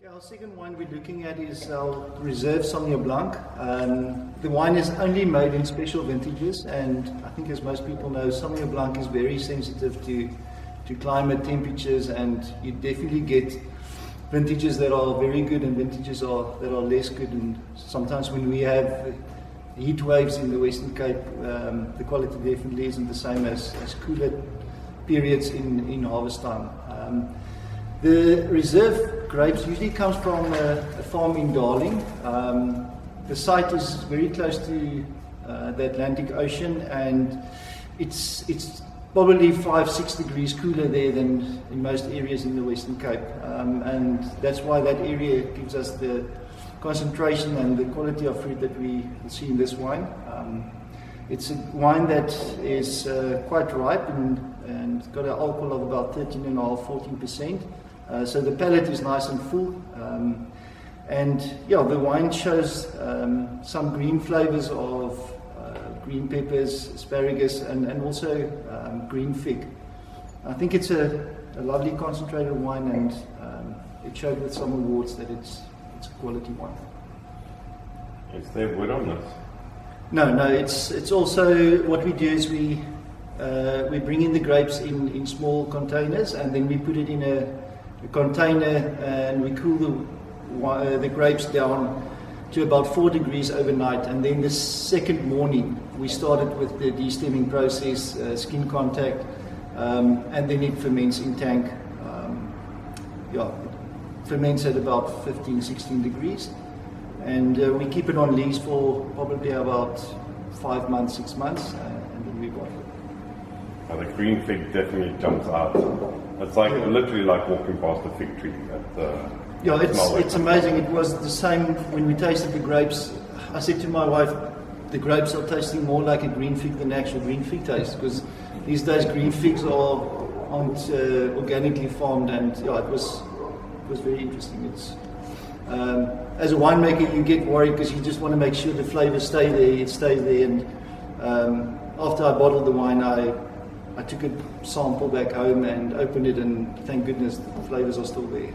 Okay, our second wine we're looking at is our Reserve Sauvignon Blanc. The wine is only made in special vintages, and I think, as most people know, Sauvignon Blanc is very sensitive to climate, temperatures, and you definitely get vintages that are very good and vintages that are less good. And sometimes when we have heat waves in the Western Cape, the quality definitely isn't the same as cooler periods in harvest time. The reserve grapes usually comes from a farm in Darling. The site is very close to the Atlantic Ocean, and it's probably 5-6 degrees cooler there than in most areas in the Western Cape, and that's why that area gives us the concentration and the quality of fruit that we see in this wine. It's a wine that is quite ripe and got an alcohol of about 13.5–14%. So the palate is nice and full, and yeah, the wine shows some green flavors of green peppers, asparagus, and also green fig. I think it's a lovely concentrated wine, and it showed with some awards that it's a quality wine. Is there wood on this? No. It's also what we do is we bring in the grapes in small containers, and then we put it in a container, and we cool the grapes down to about 4 degrees overnight, and then the second morning we started with the destemming process, skin contact, and then it ferments in tank. It ferments at about 15–16 degrees, and we keep it on lees for probably about 5 months, 6 months, and then we bottle it. Oh, the green fig definitely jumps out. It's like literally like walking past a fig tree. Yeah, it's amazing. It was the same when we tasted the grapes. I said to my wife, the grapes are tasting more like a green fig than actual green fig taste, because these days green figs aren't organically farmed, and yeah, it was very interesting. It's as a winemaker, you get worried because you just want to make sure the flavors stay there. It stays there, and after I bottled the wine, I took a sample back home and opened it, and thank goodness the flavors are still there.